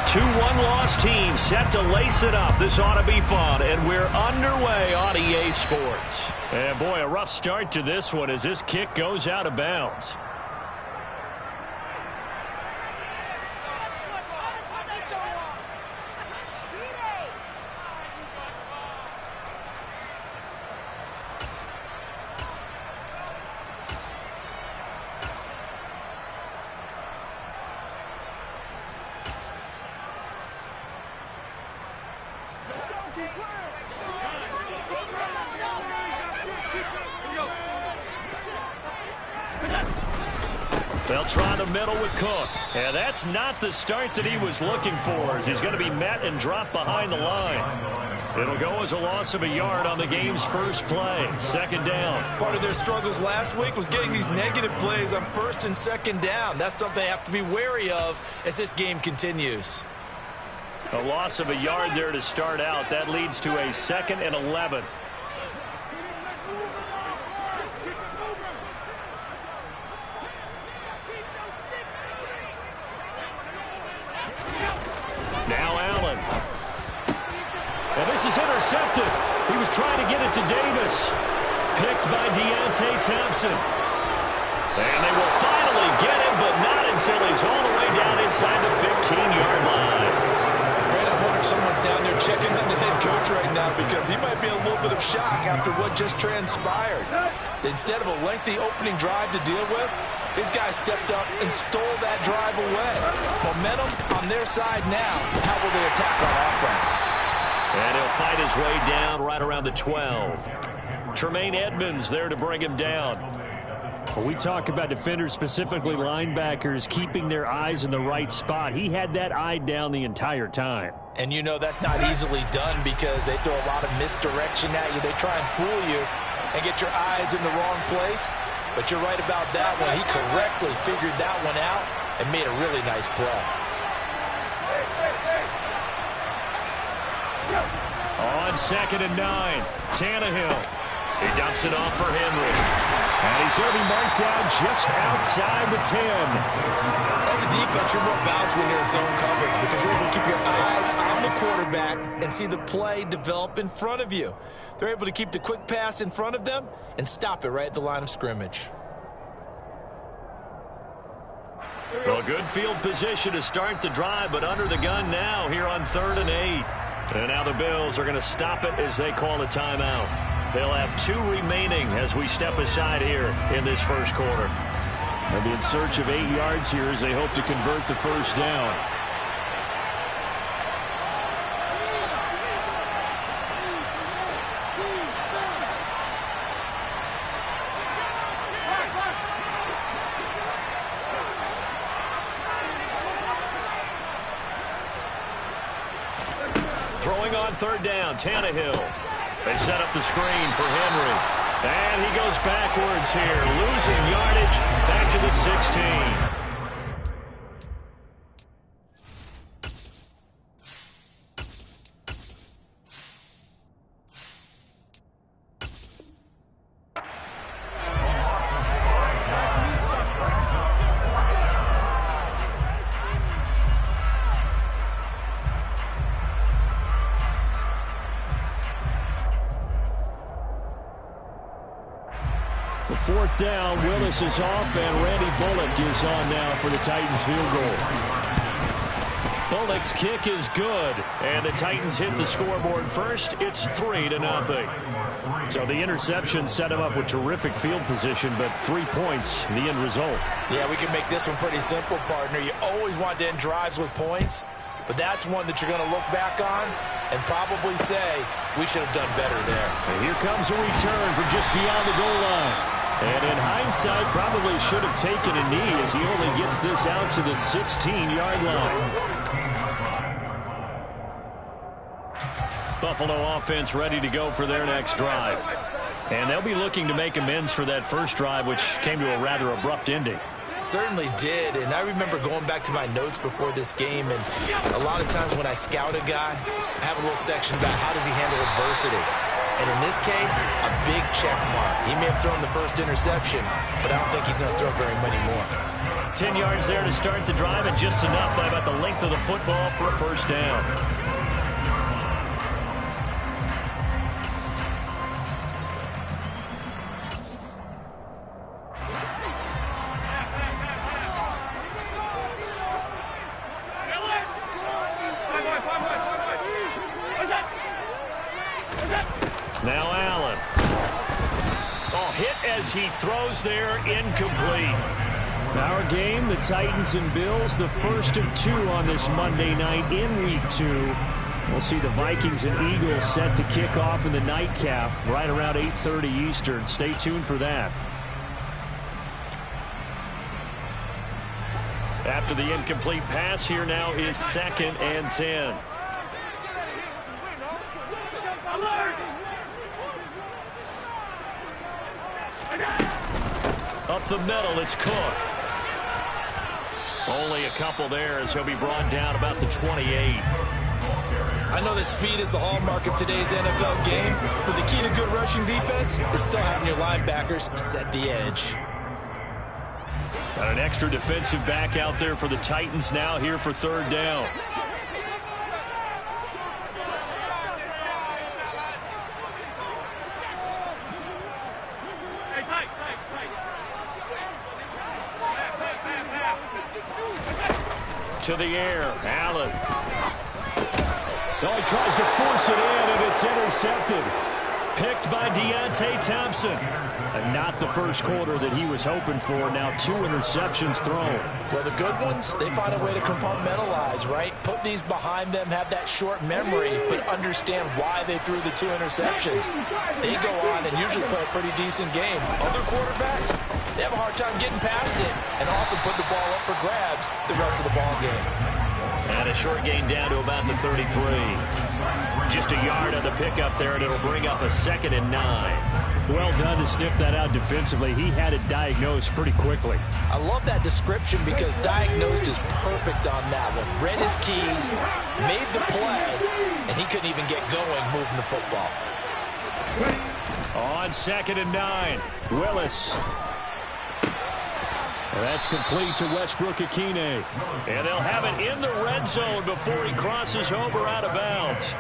Two one-loss teams set to lace it up. This ought to be fun, and we're underway on EA Sports. And boy, a rough start to this one as this kick goes out of bounds. They'll try the middle with Cook. And that's not the start that he was looking for, as he's going to be met and dropped behind the line. It'll go as a loss of a yard on the game's first play. Second down. Part of their struggles last week was getting these negative plays on first and second down. That's something they have to be wary of as this game continues. A loss of a yard there to start out. That leads to a 2nd and 11. Now Allen. And this is intercepted. He was trying to get it to Davis. Picked by Deontay Thompson. And they will finally get him, but not until he's all the way down inside the 15-yard line. Brad, I wonder if someone's down there checking on the head coach right now, because he might be in a little bit of shock after what just transpired. Instead of a lengthy opening drive to deal with, these guys stepped up and stole that drive away. Momentum on their side now. How will they attack on offense? And he'll fight his way down right around the 12. Tremaine Edmonds there to bring him down. When we talk about defenders, specifically linebackers, keeping their eyes in the right spot, he had that eye down the entire time. And you know that's not easily done, because they throw a lot of misdirection at you. They try and fool you and get your eyes in the wrong place. But you're right about that one. He correctly figured that one out and made a really nice play. On 2nd and 9, Tannehill. He dumps it off for Henry. And he's going to be marked down just outside the 10. As a defense, you're more balanced when you're in zone coverage, because you're able to keep your eyes on the quarterback and see the play develop in front of you. They're able to keep the quick pass in front of them and stop it right at the line of scrimmage. Well, good field position to start the drive, but under the gun now here on 3rd and 8. And now the Bills are going to stop it as they call a timeout. They'll have 2 remaining as we step aside here in this first quarter. They'll be in search of 8 yards here as they hope to convert the first down. Throwing on 3rd down, Tannehill. They set up the screen for Henry. And he goes backwards here, losing yardage back to the 16. The 4th down, Willis is off, and Randy Bullock is on now for the Titans field goal. Bullock's kick is good, and the Titans hit the scoreboard first. It's 3-0. So the interception set him up with terrific field position, but 3 points, the end result. Yeah, we can make this one pretty simple, partner. You always want to end drives with points, but that's one that you're going to look back on and probably say, we should have done better there. And here comes a return from just beyond the goal line. And in hindsight, probably should have taken a knee as he only gets this out to the 16-yard line. Buffalo offense ready to go for their next drive. And they'll be looking to make amends for that first drive, which came to a rather abrupt ending. Certainly did, and I remember going back to my notes before this game, and a lot of times when I scout a guy, I have a little section about how does he handle adversity. And in this case, a big check mark. He may have thrown the first interception, but I don't think he's going to throw very many more. 10 yards there to start the drive, and just enough by about the length of the football for a first down. Now Allen. Oh, hit as he throws there, incomplete. Our game, the Titans and Bills, the first of two on this Monday night in Week 2. We'll see the Vikings and Eagles set to kick off in the nightcap right around 8:30 Eastern. Stay tuned for that. After the incomplete pass, here now is 2nd and 10. Up the middle, it's Cook. Only a couple there as he'll be brought down about the 28. I know that speed is the hallmark of today's NFL game, but the key to good rushing defense is still having your linebackers set the edge. Got an extra defensive back out there for the Titans now here for 3rd down. To the air, Allen. Oh, he tries to force it in, and it's intercepted. Picked by Thompson. And not the first quarter that he was hoping for. Now 2 interceptions thrown. Well, the good ones, they find a way to compartmentalize, right? Put these behind them, have that short memory, but understand why they threw the 2 interceptions. They go on and usually play a pretty decent game. Other quarterbacks, they have a hard time getting past it and often put the ball up for grabs the rest of the ball game. And a short gain down to about the 33. Just a yard on the pickup there, and it'll bring up a 2nd and 9. Well done to sniff that out defensively. He had it diagnosed pretty quickly. I love that description because diagnosed is perfect on that one. Read his keys, made the play, and he couldn't even get going moving the football. On 2nd and 9, Willis. That's complete to Westbrook-Ikhine. And they'll have it in the red zone before he crosses over out of bounds.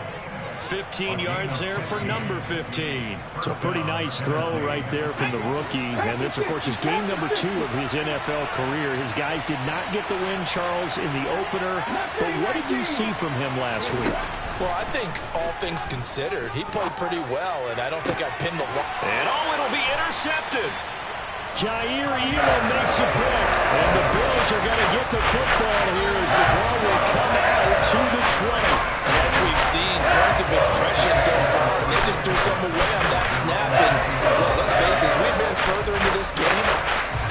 15 yards there for number 15. It's a pretty nice throw right there from the rookie. And this, of course, is game number 2 of his NFL career. His guys did not get the win, Charles, in the opener. But what did you see from him last week? Well, I think all things considered, he played pretty well, and I don't think I pinned the line. And it'll be intercepted. Jair Elam makes a pick, and the Bills are going to get the football here as the ball will come out to the 20. And as we've seen, points have been precious so far, and they just threw some away on that snap. And, well, let's face it, as we advance further into this game,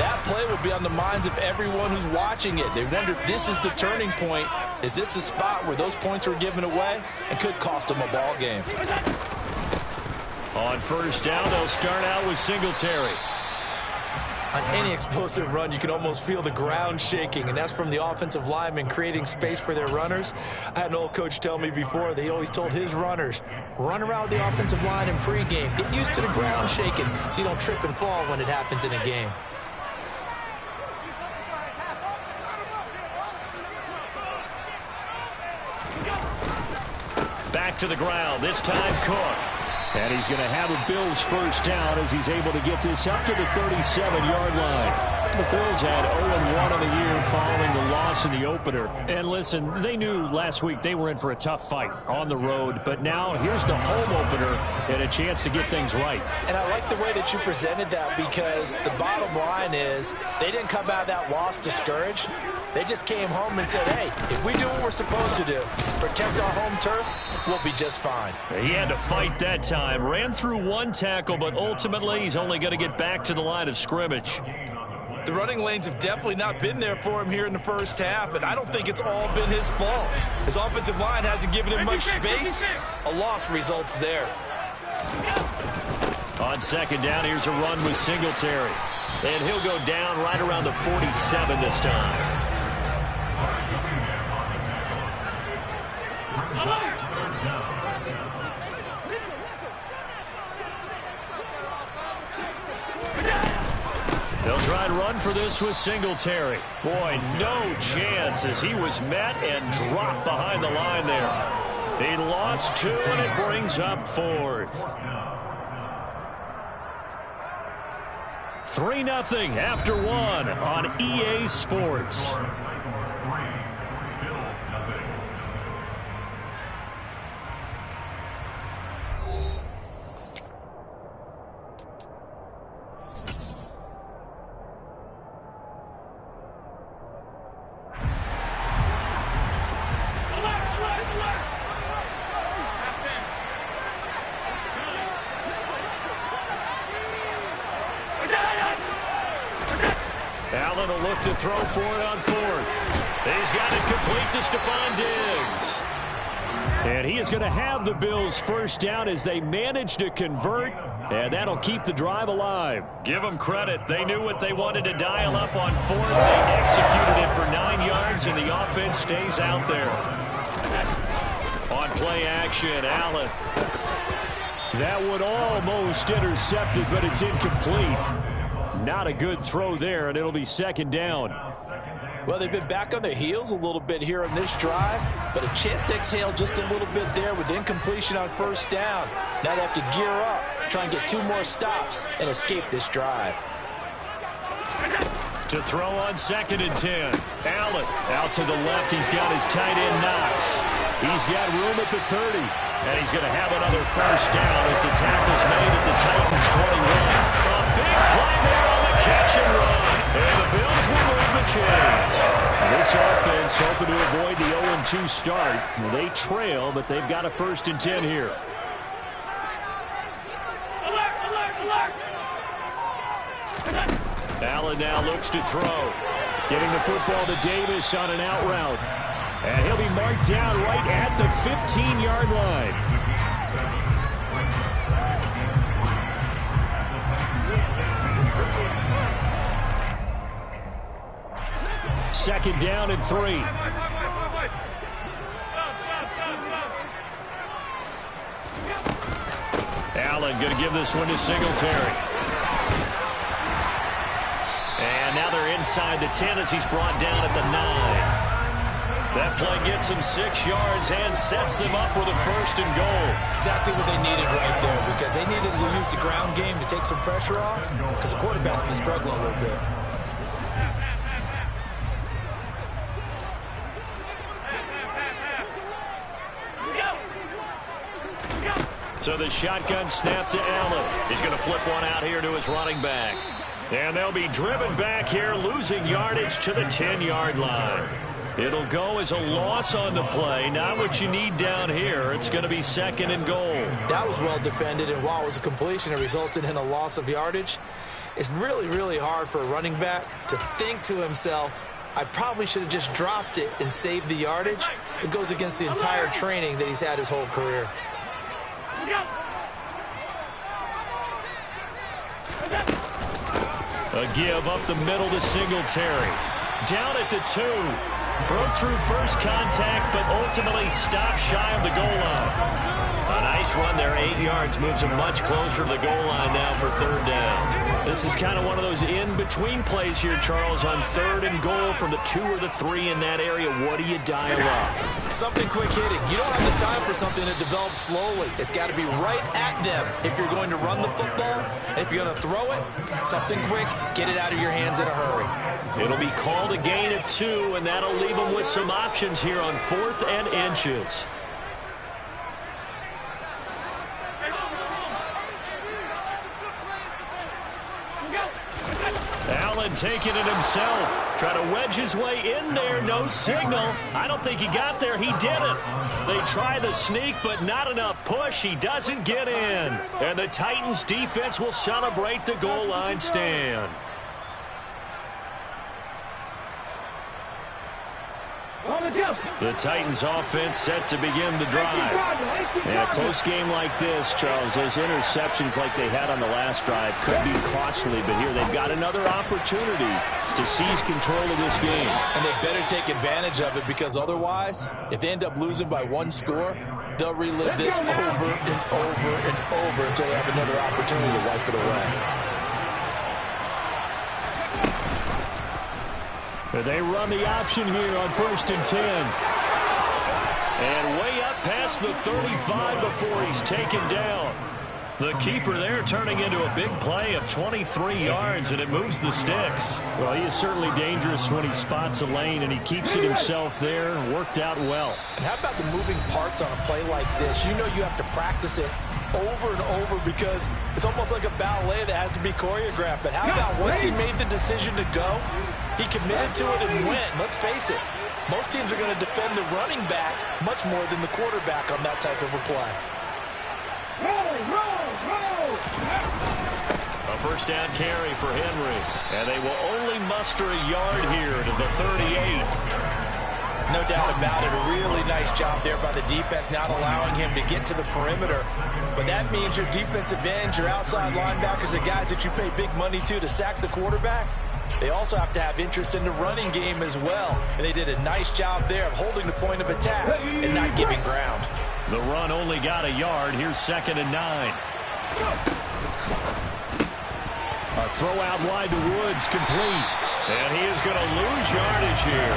that play will be on the minds of everyone who's watching it. They wonder if this is the turning point. Is this the spot where those points were given away and could cost them a ball game? On 1st down, they'll start out with Singletary. On any explosive run, you can almost feel the ground shaking, and that's from the offensive linemen creating space for their runners. I had an old coach tell me before, they always told his runners, run around the offensive line in pregame. Get used to the ground shaking so you don't trip and fall when it happens in a game. Back to the ground, this time Cook. And he's going to have a Bills first down as he's able to get this up to the 37-yard line. The Bills had 0-1 on the year following the loss in the opener. And listen, they knew last week they were in for a tough fight on the road. But now here's the home opener and a chance to get things right. And I like the way that you presented that because the bottom line is they didn't come out of that loss discouraged. They just came home and said, hey, if we do what we're supposed to do, protect our home turf, we'll be just fine. He had to fight that time. Ran through one tackle, but ultimately he's only going to get back to the line of scrimmage. The running lanes have definitely not been there for him here in the first half, and I don't think it's all been his fault. His offensive line hasn't given him much space. A loss results there. On 2nd down, here's a run with Singletary. And he'll go down right around the 47 this time. They'll try and run for this with Singletary. Boy, no chance as he was met and dropped behind the line there. He lost 2, and it brings up 4th. 3-0 after 1 on EA Sports. Allen will look to throw for it on 4th. He's got it complete to Stephon Diggs. And he is going to have the Bills first down as they manage to convert, and that'll keep the drive alive. Give them credit. They knew what they wanted to dial up on 4th. They executed it for 9 yards, and the offense stays out there. On play action, Allen. That would almost intercept it, but it's incomplete. Not a good throw there, and it'll be 2nd down. Well, they've been back on their heels a little bit here on this drive, but a chance to exhale just a little bit there with incompletion on 1st down. Now they have to gear up, try and get 2 more stops, and escape this drive. To throw on 2nd and 10. Allen out to the left. He's got his tight end Knox. He's got room at the 30. And he's going to have another first down as the tackle's made at the Titans 21. A big play there on the catch and run. And the Bills will move the chains. This offense hoping to avoid the 0-2 start. They trail, but they've got a 1st and 10 here. Allen now looks to throw. Getting the football to Davis on an out route. And he'll be marked down right at the 15-yard line. Second down and 3. Allen going to give this one to Singletary. And now they're inside the 10 as he's brought down at the 9. That play gets him 6 yards and sets them up with a 1st and goal. Exactly what they needed right there, because they needed to use the ground game to take some pressure off, because the quarterback's been struggling a little bit. So the shotgun snap to Allen. He's going to flip one out here to his running back. And they'll be driven back here, losing yardage to the 10-yard line. It'll go as a loss on the play. Not what you need down here. It's going to be 2nd and goal. That was well defended, and while it was a completion, it resulted in a loss of yardage. It's really, really hard for a running back to think to himself, I probably should have just dropped it and saved the yardage. It goes against the entire training that he's had his whole career. A give up the middle to Singletary. Down at the 2. Broke through first contact, but ultimately stopped shy of the goal line. A nice run there, 8 yards, moves him much closer to the goal line now for 3rd down. This is kind of one of those in-between plays here, Charles, on 3rd and goal from the 2 or the 3 in that area. What do you dial up? Something quick hitting. You don't have the time for something that develops slowly. It's got to be right at them if you're going to run the football. And if you're going to throw it, something quick, get it out of your hands in a hurry. It'll be called a gain of 2, and that'll leave them with some options here on 4th and inches. Allen taking it himself. Trying to wedge his way in there. No signal. I don't think he got there. He didn't. They try the sneak, but not enough push. He doesn't get in. And the Titans defense will celebrate the goal line stand. The Titans offense set to begin the drive. In a close game like this, Charles, those interceptions like they had on the last drive could be costly, but here they've got another opportunity to seize control of this game. And they better take advantage of it, because otherwise, if they end up losing by 1 score, they'll relive this over and over and over until they have another opportunity to wipe it away. They run the option here on 1st and 10. And way up past the 35 before he's taken down. The keeper there turning into a big play of 23 yards, and it moves the sticks. Well, he is certainly dangerous when he spots a lane, and he keeps it himself there. Worked out well. And how about the moving parts on a play like this? You know you have to practice it over and over because it's almost like a ballet that has to be choreographed. But how about once he made the decision to go, he committed to it and went. Let's face it, most teams are going to defend the running back much more than the quarterback on that type of a play. A first down carry for Henry. And they will only muster a yard here to the 38. No doubt about it. A really nice job there by the defense, not allowing him to get to the perimeter. But that means your defensive ends, your outside linebackers, the guys that you pay big money to sack the quarterback, they also have to have interest in the running game as well. And they did a nice job there of holding the point of attack and not giving ground. The run only got a yard. Here's 2nd and 9. A throw out wide to Woods, complete. And he is going to lose yardage here.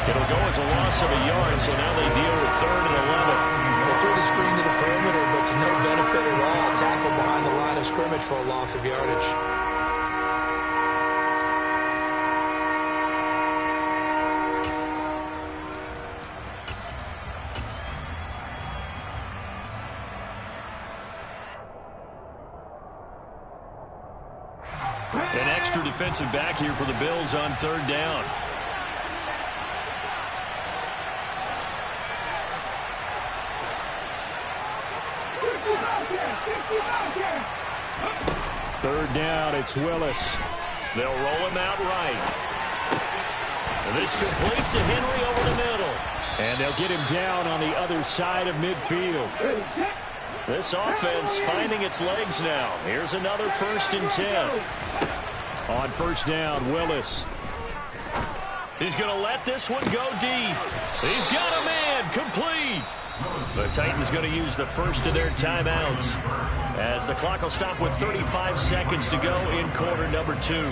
It'll go as a loss of a yard, so now they deal with 3rd and 11. They threw the screen to the perimeter, but to no benefit at all. Tackle behind the line of scrimmage for a loss of yardage. An extra defensive back here for the Bills on 3rd down. Third down, it's Willis. They'll roll him out right. And this complete to Henry over the middle. And they'll get him down on the other side of midfield. This offense finding its legs now. Here's another 1st and 10. On 1st down, Willis. He's going to let this one go deep. He's got a man. Complete. The Titans going to use the first of their timeouts as the clock will stop with 35 seconds to go in quarter number 2.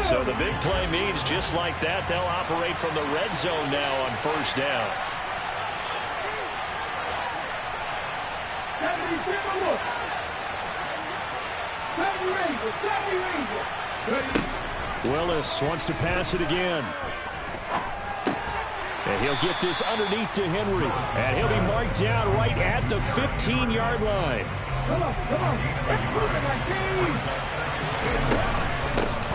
So the big play means just like that, they'll operate from the red zone now on 1st down. Willis wants to pass it again. And he'll get this underneath to Henry. And he'll be marked down right at the 15-yard line.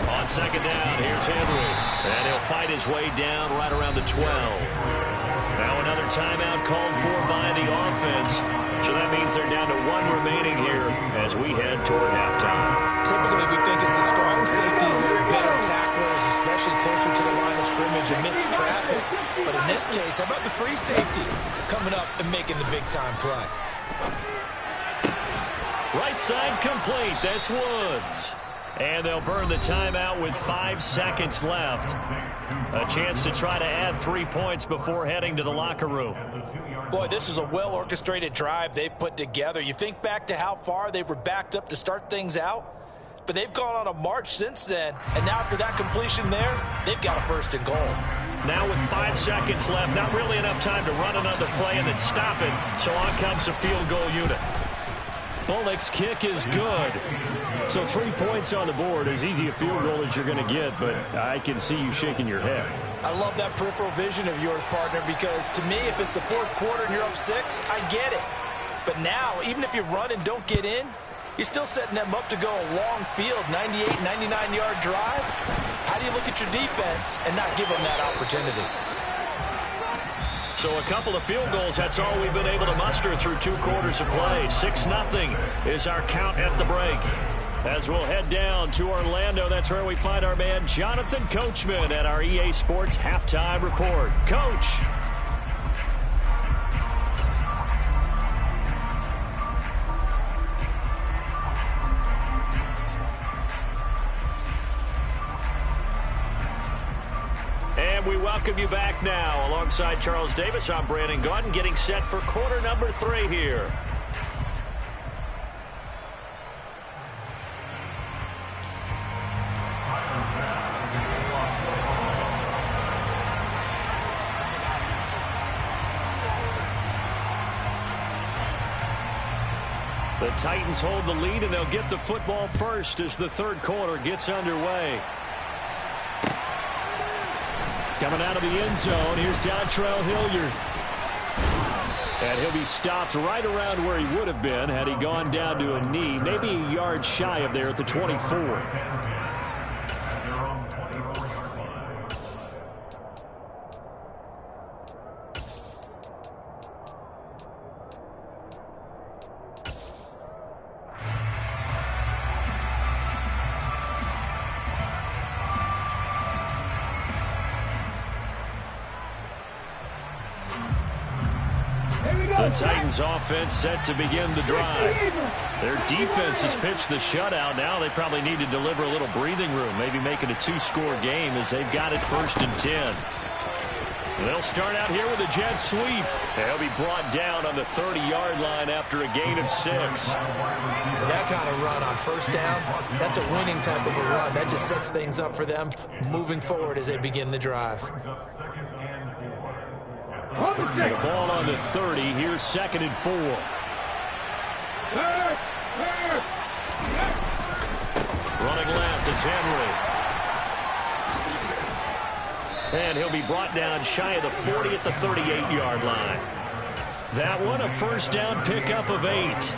On 2nd down, here's Henry. And he'll fight his way down right around the 12. Now another timeout called for by the offense. So that means they're down to 1 remaining here as we head toward halftime. Typically, we think it's the strong safeties that are better tacklers, especially closer to the line of scrimmage amidst traffic. But in this case, how about the free safety coming up and making the big-time play? Right side complete. That's Woods. And they'll burn the timeout with 5 seconds left. A chance to try to add 3 points before heading to the locker room. Boy, this is a well-orchestrated drive they've put together. You think back to how far they were backed up to start things out, but they've gone on a march since then. And now after that completion there, they've got a 1st and goal. Now with 5 seconds left, not really enough time to run another play and then stop it. So on comes the field goal unit. Bullock's kick is good. So 3 points on the board, as easy a field goal as you're going to get, but I can see you shaking your head. I love that peripheral vision of yours, partner, because to me, if it's the 4th quarter and you're up 6, I get it. But now, even if you run and don't get in, you're still setting them up to go a long field, 98, 99-yard drive. How do you look at your defense and not give them that opportunity? So a couple of field goals, that's all we've been able to muster through 2 quarters of play. 6-0 is our count at the break. As we'll head down to Orlando, that's where we find our man Jonathan Coachman at our EA Sports Halftime Report. Coach. And we welcome you back now. Alongside Charles Davis, I'm Brandon Gaudin, getting set for quarter number 3 here. The Titans hold the lead, and they'll get the football first as the third quarter gets underway. Coming out of the end zone, here's Dontrell Hilliard. And he'll be stopped right around where he would have been had he gone down to a knee, maybe a yard shy of there at the 24. The Titans offense set to begin the drive. Their defense has pitched the shutout. Now they probably need to deliver a little breathing room, maybe make it a two-score game as they've got it 1st and 10. They'll start out here with a jet sweep. They'll be brought down on the 30-yard line after a gain of 6. That kind of run on 1st down, that's a winning type of a run. That just sets things up for them moving forward as they begin the drive. The ball on the 30. Here's 2nd and 4. Running left, it's Henry. And he'll be brought down shy of the 40 at the 38-yard line. That one, a 1st down pickup of 8.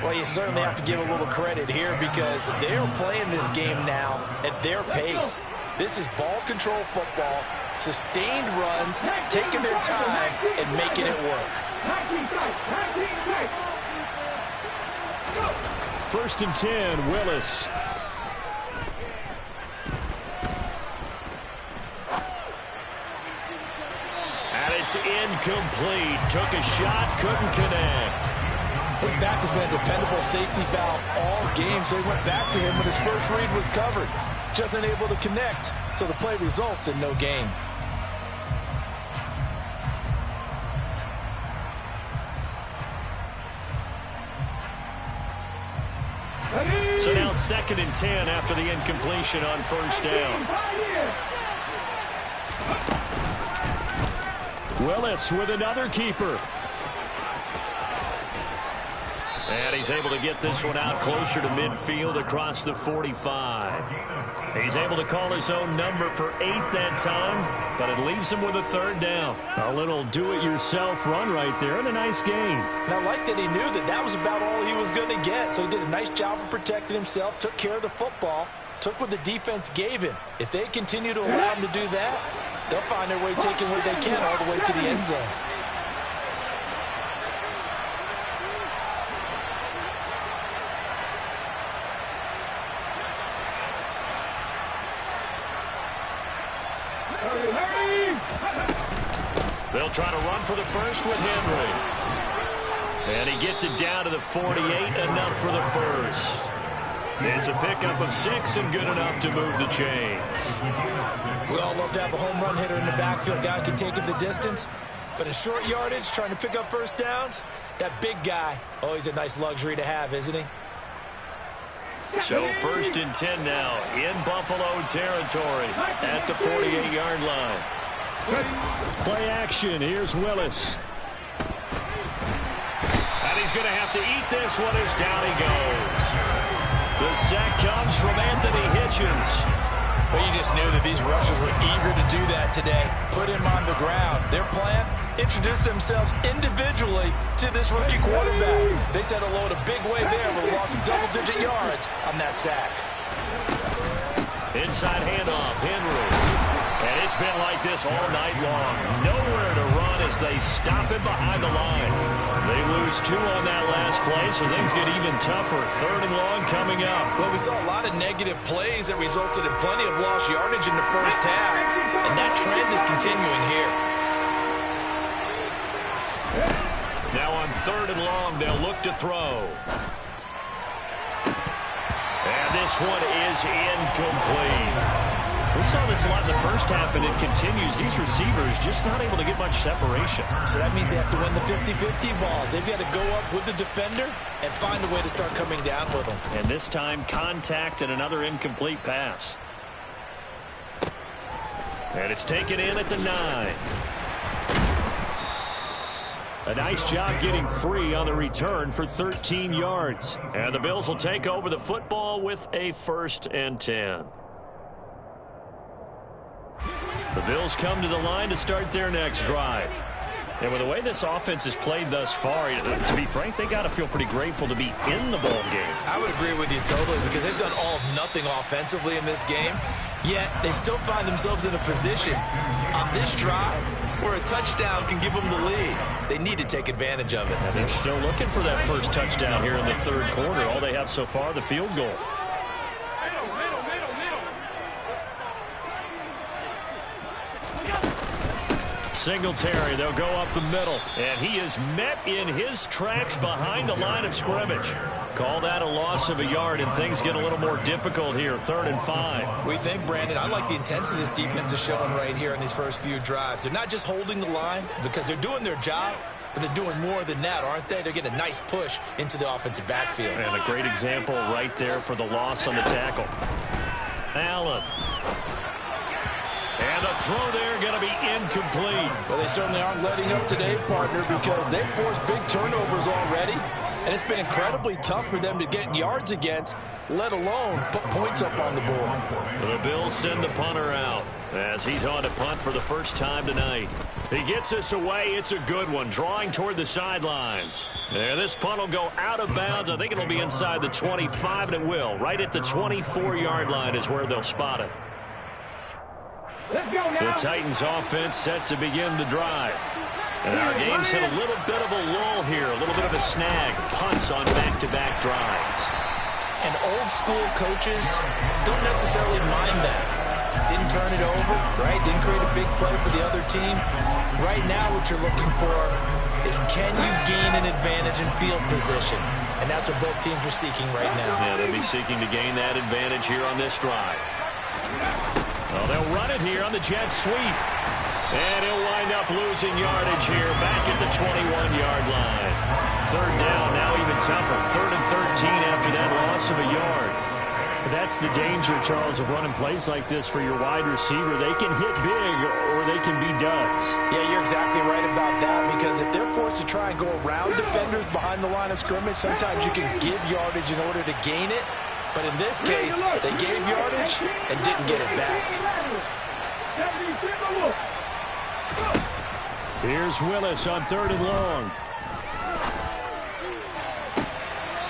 Well, you certainly have to give a little credit here because they're playing this game now at their pace. This is ball control football. Sustained runs, taking their time, and making it work. 1st and 10, Willis. And it's incomplete. Took a shot, couldn't connect. His back has been a dependable safety valve all game, so he went back to him when his first read was covered. Just unable to connect, so the play results in no gain. So now 2nd and 10 after the incompletion on 1st down. Willis with another keeper. And he's able to get this one out closer to midfield across the 45. He's able to call his own number for 8 that time, but it leaves him with a 3rd down. A little do-it-yourself run right there and a nice gain. And I like that he knew that that was about all he was going to get, so he did a nice job of protecting himself, took care of the football, took what the defense gave him. If they continue to allow him to do that, they'll find their way taking what they can all the way to the end zone. They'll try to run for the first with Henry. And he gets it down to the 48, enough for the first. It's a pickup of 6 and good enough to move the chains. We all love to have a home run hitter in the backfield. Guy can take it the distance. But in short yardage, trying to pick up 1st downs, that big guy, always a nice luxury to have, isn't he? So 1st and 10 now in Buffalo territory at the 48-yard line. Play action. Here's Willis. And he's going to have to eat this one as down he goes. The sack comes from Anthony Hitchens. Well, you just knew that these rushers were eager to do that today. Put him on the ground. Their plan, introduce themselves individually to this rookie quarterback. They set a load a big way there with a loss of double-digit yards on that sack. Inside handoff, Henry. And it's been like this all night long. Nowhere to run as they stop him behind the line. They lose 2 on that last play, so things get even tougher. 3rd and long coming up. Well, we saw a lot of negative plays that resulted in plenty of lost yardage in the first half, and that trend is continuing here. Now on 3rd and long, they'll look to throw. And this one is incomplete. We saw this a lot in the first half, and it continues. These receivers just not able to get much separation. So that means they have to win the 50-50 balls. They've got to go up with the defender and find a way to start coming down with them. And this time, contact and another incomplete pass. And it's taken in at the 9. A nice job getting free on the return for 13 yards. And the Bills will take over the football with a 1st and 10. The Bills come to the line to start their next drive. And with the way this offense has played thus far, to be frank, they got to feel pretty grateful to be in the ball game. I would agree with you totally, because they've done all of nothing offensively in this game, yet they still find themselves in a position on this drive where a touchdown can give them the lead. They need to take advantage of it. And they're still looking for that first touchdown here in the 3rd quarter. All they have so far, the field goal. Singletary, they'll go up the middle. And he is met in his tracks behind the line of scrimmage. Call that a loss of a yard, and things get a little more difficult here. 3rd and 5. We think, Brandon, I like the intensity this defense is showing right here in these first few drives. They're not just holding the line because they're doing their job, but they're doing more than that, aren't they? They're getting a nice push into the offensive backfield. And a great example right there for the loss on the tackle. Allen. And the throw there going to be incomplete. Well, they certainly aren't letting up today, partner, because they've forced big turnovers already. And it's been incredibly tough for them to get yards against, let alone put points up on the board. The Bills send the punter out as he's on to punt for the first time tonight. He gets this away. It's a good one, drawing toward the sidelines. And this punt will go out of bounds. I think it'll be inside the 25, and it will. Right at the 24-yard line is where they'll spot it. The Titans offense set to begin the drive. And our game's hit a little bit of a lull here, a little bit of a snag. Punts on back-to-back drives. And old-school coaches don't necessarily mind that. Didn't turn it over, right? Didn't create a big play for the other team. Right now what you're looking for is, can you gain an advantage in field position? And that's what both teams are seeking right now. Yeah, they'll be seeking to gain that advantage here on this drive. Well, they'll run it here on the jet sweep. And he'll wind up losing yardage here back at the 21-yard line. 3rd down, now even tougher. 3rd and 13 after that loss of a yard. That's the danger, Charles, of running plays like this for your wide receiver. They can hit big or they can be duds. Yeah, you're exactly right about that, because if they're forced to try and go around defenders behind the line of scrimmage, sometimes you can give yardage in order to gain it. But in this case, they gave yardage and didn't get it back. Here's Willis on 3rd and long.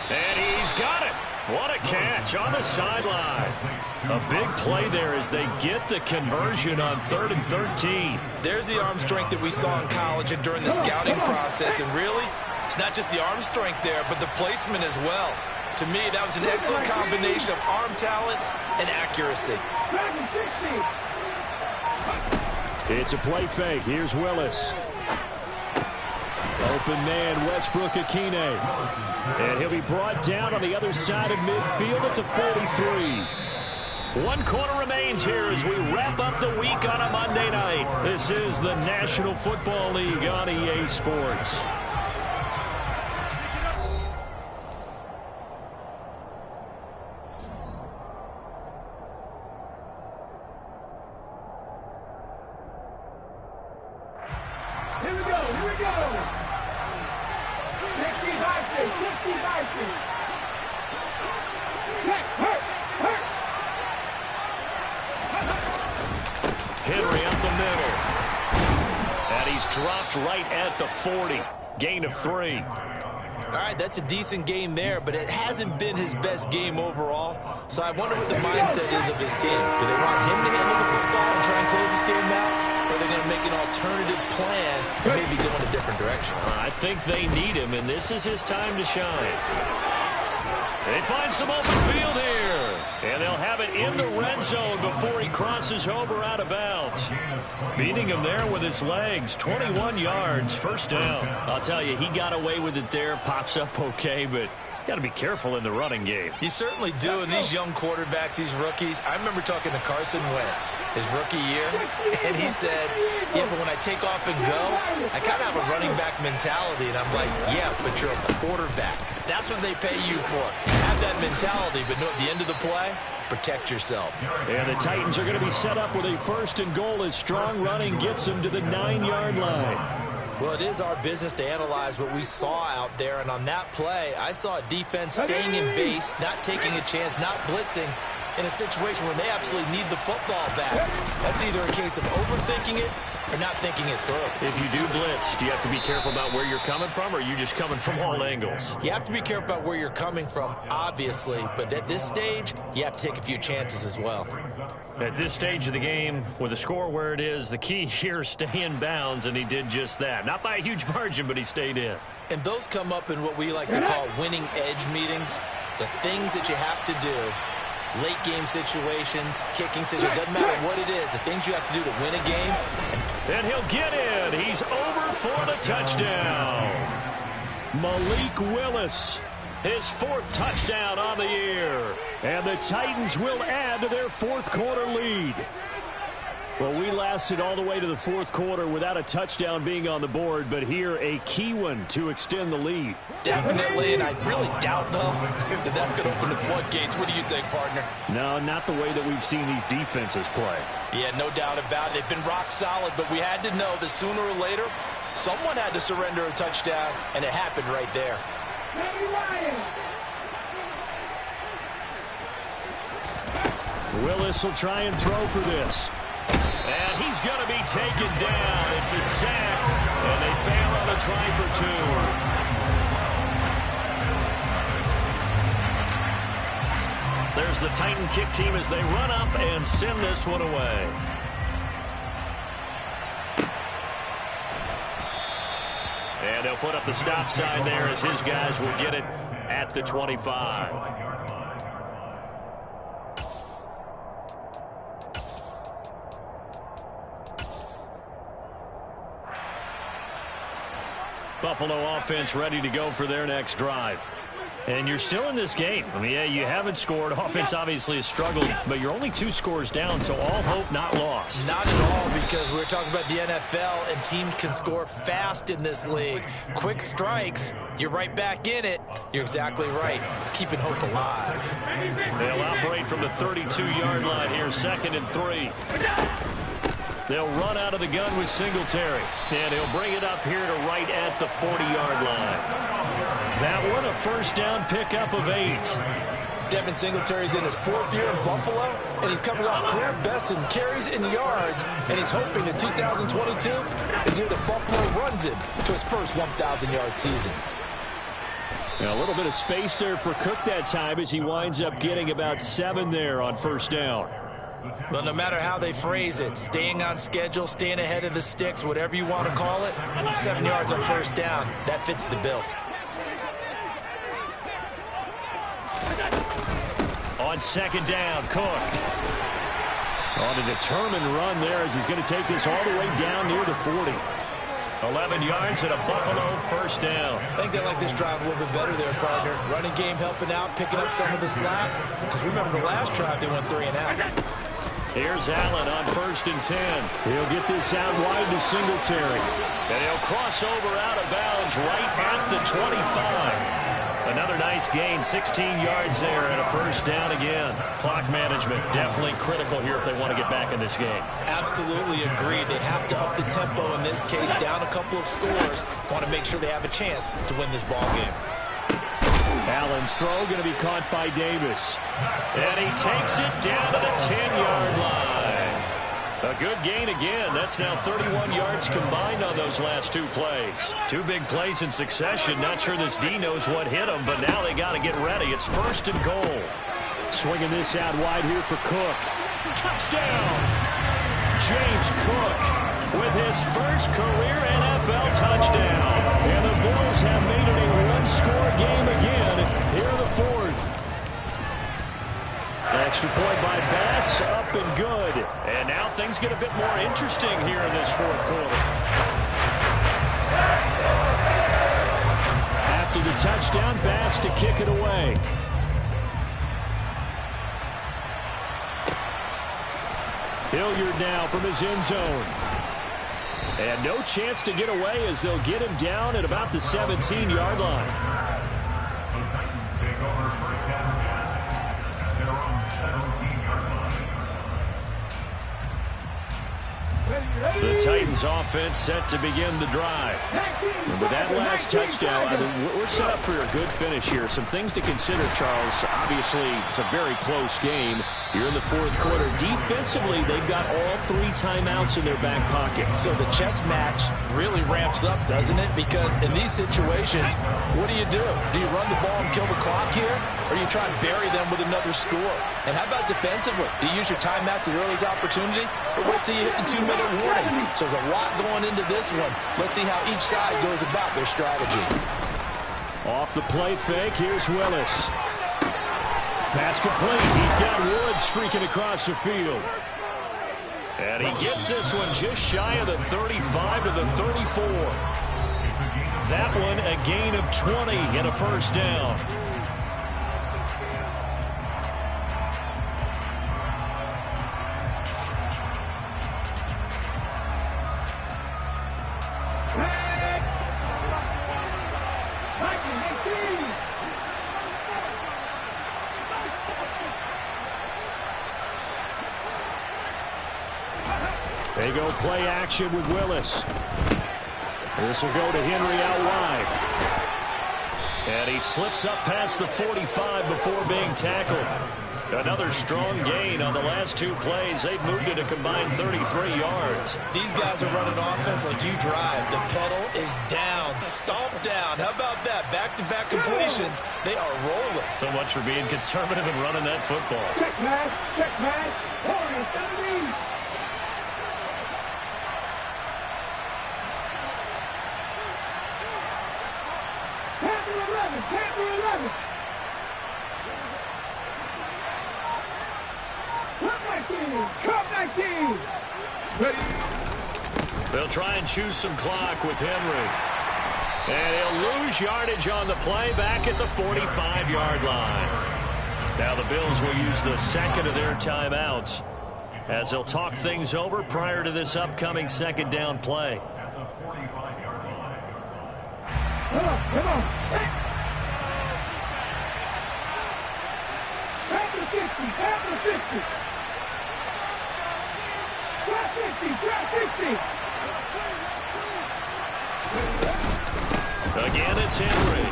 And he's got it. What a catch on the sideline. A big play there as they get the conversion on 3rd and 13. There's the arm strength that we saw in college and during the scouting process. And really, it's not just the arm strength there, but the placement as well. To me, that was an excellent combination of arm talent and accuracy. It's a play fake. Here's Willis. Open man, Westbrook Akine. And he'll be brought down on the other side of midfield at the 43. 1 quarter remains here as we wrap up the week on a Monday night. This is the National Football League on EA Sports. Here we go. 60 Vikings. Henry up the middle. And he's dropped right at the 40. Gain of 3. All right, that's a decent game there, but it hasn't been his best game overall. So I wonder what the mindset is of his team. Do they want him to handle the football and try and close this game out? Or are they going to make an alternative plan and maybe go in a different direction? I think they need him, and this is his time to shine. They find some open field here. And they'll have it in the red zone before he crosses over out of bounds. Beating him there with his legs. 21 yards, 1st down. I'll tell you, he got away with it there. Pops up okay, but got to be careful in the running game. You certainly do. And these young quarterbacks, these rookies, I remember talking to Carson Wentz his rookie year, and he said, yeah, but when I take off and go, I kind of have a running back mentality. And I'm like, yeah, but you're a quarterback. That's what they pay you for. Have that mentality, but no, at the end of the play, protect yourself. And the Titans are going to be set up with a 1st and goal as strong running gets them to the 9-yard line. Well, it is our business to analyze what we saw out there, and on that play, I saw a defense staying in base, not taking a chance, not blitzing, in a situation where they absolutely need the football back. That's either a case of overthinking it or not thinking it through. If you do blitz, do you have to be careful about where you're coming from, or are you just coming from all angles? You have to be careful about where you're coming from, obviously, but at this stage, you have to take a few chances as well. At this stage of the game, with the score where it is, the key here is stay in bounds, and he did just that. Not by a huge margin, but he stayed in. And those come up in what we like to call winning edge meetings, the things that you have to do. Late game situations, kicking situations, doesn't matter what it is, the things you have to do to win a game. And he'll get in. He's over for the touchdown. Malik Willis, his 4th touchdown on the year. And the Titans will add to their 4th quarter lead. Well, we lasted all the way to the 4th quarter without a touchdown being on the board, but here a key one to extend the lead. Definitely, and I really doubt, though, that that's going to open the floodgates. What do you think, partner? No, not the way that we've seen these defenses play. Yeah, no doubt about it. They've been rock solid, but we had to know that sooner or later, someone had to surrender a touchdown, and it happened right there. Willis will try and throw for this. And he's going to be taken down. It's a sack, and they fail on a try for 2. There's the Titan kick team as they run up and send this one away. And they'll put up the stop sign there as his guys will get it at the 25. Buffalo offense ready to go for their next drive. And you're still in this game. I mean, yeah, you haven't scored. Offense obviously has struggled, but you're only 2 scores down, so all hope not lost. Not at all, because we're talking about the NFL, and teams can score fast in this league. Quick strikes, you're right back in it. You're exactly right. Keeping hope alive. They'll operate from the 32-yard line here, 2nd and 3. They'll run out of the gun with Singletary. And he'll bring it up here to right at the 40-yard line. That one a first down pickup of 8. Devin Singletary's in his 4th year in Buffalo, and he's coming off career best in carries and yards, and he's hoping that 2022 is year that Buffalo runs him to his first 1,000-yard season. Now a little bit of space there for Cook that time as he winds up getting about 7 there on first down. Well, no matter how they phrase it, staying on schedule, staying ahead of the sticks, whatever you want to call it, 7 yards on first down, that fits the bill. On 2nd down, Cook. On a determined run there as he's going to take this all the way down near the 40. 11 yards and a Buffalo first down. I think they like this drive a little bit better there, partner. Running game helping out, picking up some of the slack. Because remember the last drive, they went 3 and out. Here's Allen on 1st and 10. He'll get this out wide to Singletary. And he'll cross over out of bounds right at the 25. Another nice gain, 16 yards there and a first down again. Clock management definitely critical here if they want to get back in this game. Absolutely agreed. They have to up the tempo in this case, down a couple of scores. Want to make sure they have a chance to win this ball game. Allen's throw going to be caught by Davis. And he takes it down to the 10-yard line. A good gain again. That's now 31 yards combined on those last 2 plays. 2 big plays in succession. Not sure this D knows what hit him, but now they got to get ready. It's 1st and goal. Swinging this out wide here for Cook. Touchdown! James Cook with his first career NFL touchdown. And the Bulls have made it a 1-score game again here in the 4th. Extra point by Bass, up and good. And now things get a bit more interesting here in this 4th quarter. After the touchdown, Bass to kick it away. Hilliard now from his end zone. And no chance to get away as they'll get him down at about the 17-yard line. Ready to The Titans offense set to begin the drive. And with that last touchdown, I mean, we're set up for a good finish here. Some things to consider, Charles. Obviously, it's a very close game. You're in the fourth quarter. Defensively, they've got all 3 timeouts in their back pocket. So the chess match really ramps up, doesn't it? Because in these situations, what do? Do you run the ball and kill the clock here? Or do you try and bury them with another score? And how about defensively? Do you use your timeouts at the earliest opportunity? Or wait till you hit the 2-minute warning? So there's a lot going into this one. Let's see how each side goes about their strategy. Off the play fake, here's Willis. Pass complete. He's got Wood streaking across the field. And he gets this one just shy of the 35 to the 34. That one a gain of 20 and a first down. They go play action with Willis. This will go to Henry out wide. And he slips up past the 45 before being tackled. Another strong gain on the last 2 plays. They've moved it a combined 33 yards. These guys are running offense like you drive. The pedal is down, stomped down. How about that? Back-to-back completions. They are rolling. So much for being conservative and running that football. Check pass. Check pass. Warriors, 17. Panther 11. Cup 19. Ready. They'll try and choose some clock with Henry. And he'll lose yardage on the play back at the 45-yard line. Now the Bills will use the second of their timeouts as they'll talk things over prior to this upcoming second down play. Come on. Panther 50. Trap 50. Again, it's Henry.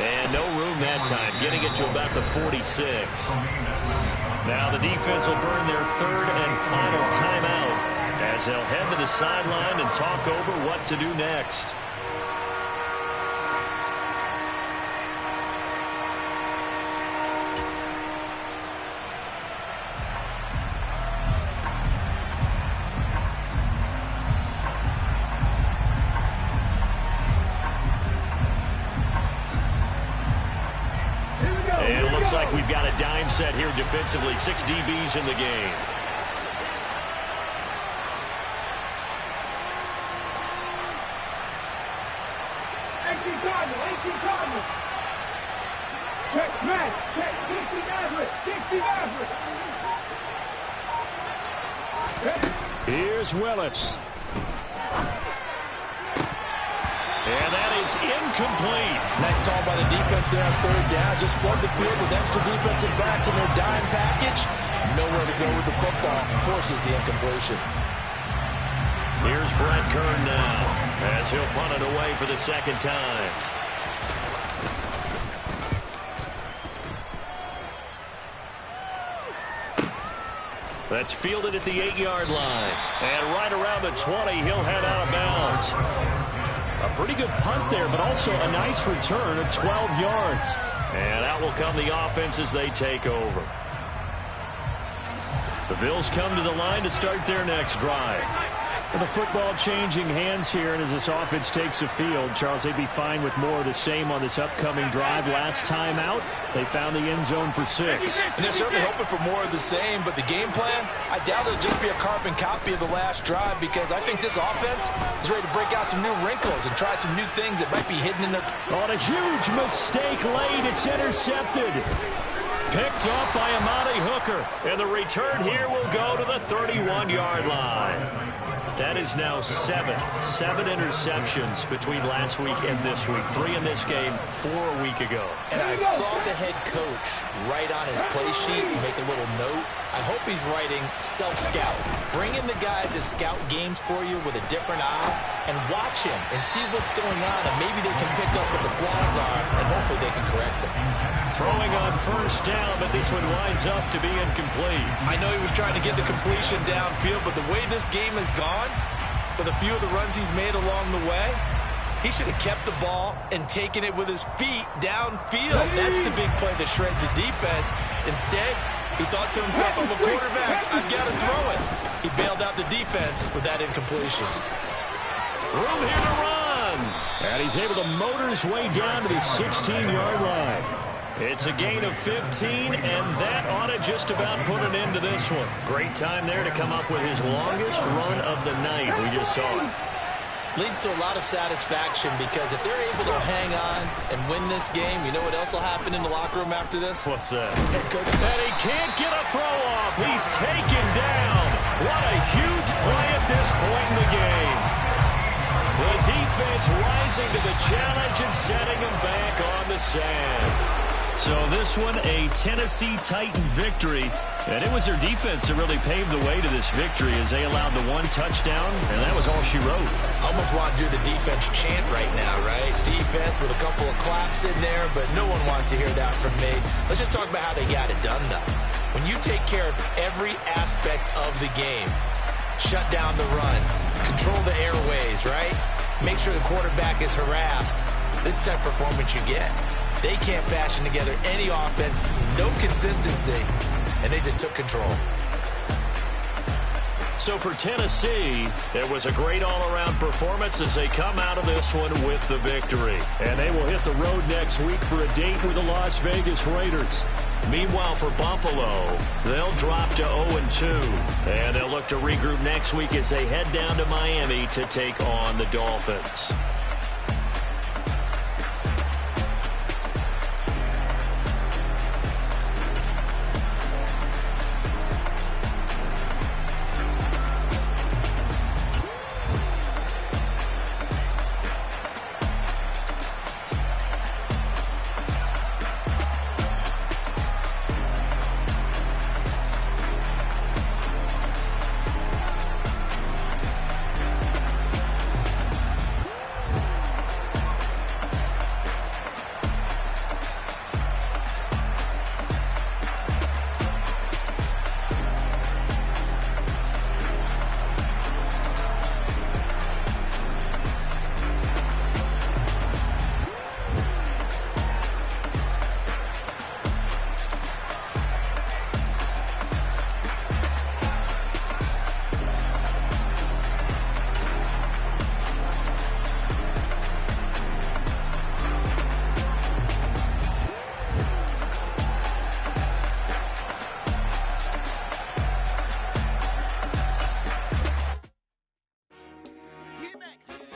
And no room that time, getting it to about the 46. Now the defense will burn their third and final timeout as they'll head to the sideline and talk over what to do next. Looks like we've got a dime set here defensively. 6 DBs in the game. AC Cardinal. Check match. Check 60 Nazareth. Here's Willis. And that is incomplete. Nice call by the defense there on third down. Just flood the field with extra defensive backs in their dime package. Nowhere to go with the football. Forces the incompletion. Here's Brett Kern now as he'll punt it away for the second time. That's fielded at the 8-yard line. And right around the 20, he'll head out of bounds. A pretty good punt there, but also a nice return of 12 yards. And out will come the offense as they take over. The Bills come to the line to start their next drive. And the football changing hands here, and as this offense takes the field, Charles, they'd be fine with more of the same on this upcoming drive. Last time out, they found the end zone for 6. And they're certainly hoping for more of the same, but the game plan, I doubt it'll just be a carbon copy of the last drive, because I think this offense is ready to break out some new wrinkles and try some new things that might be hidden in their... On a huge mistake late, it's intercepted. Picked up by Amani Hooker. And the return here will go to the 31-yard line. That is now 7 interceptions between last week and this week. 3 in this game, 4 a week ago. And I saw the head coach write on his play sheet and make a little note. I hope he's writing self-scout. Bring in the guys that scout games for you with a different eye and watch him and see what's going on, and maybe they can pick up what the flaws are, and hopefully they can correct them. Throwing on first down, but this one winds up to be incomplete. I know he was trying to get the completion downfield, but the way this game has gone, with a few of the runs he's made along the way, he should have kept the ball and taken it with his feet downfield. That's the big play that shreds the defense. Instead, he thought to himself, I'm a quarterback, I've got to throw it. He bailed out the defense with that incompletion. Room here to run. And he's able to motor his way down to the 16-yard line. It's a gain of 15, and that ought to just about put an end to this one. Great time there to come up with his longest run of the night. We just saw it. Leads to a lot of satisfaction, because if they're able to hang on and win this game, you know what else will happen in the locker room after this? What's that? Head coach. And he can't get a throw off. He's taken down. What a huge play at this point in the game. The defense rising to the challenge and setting him back on the sand. So this one, a Tennessee Titan victory. And it was their defense that really paved the way to this victory, as they allowed the 1 touchdown, and that was all she wrote. Almost want to do the defense chant right now, right? Defense with a couple of claps in there, but no one wants to hear that from me. Let's just talk about how they got it done, though. When you take care of every aspect of the game, shut down the run, control the airways, right? Make sure the quarterback is harassed. This is the type of performance you get. They can't fashion together any offense, no consistency, and they just took control. So for Tennessee, it was a great all-around performance as they come out of this one with the victory. And they will hit the road next week for a date with the Las Vegas Raiders. Meanwhile, for Buffalo, they'll drop to 0-2. And they'll look to regroup next week as they head down to Miami to take on the Dolphins.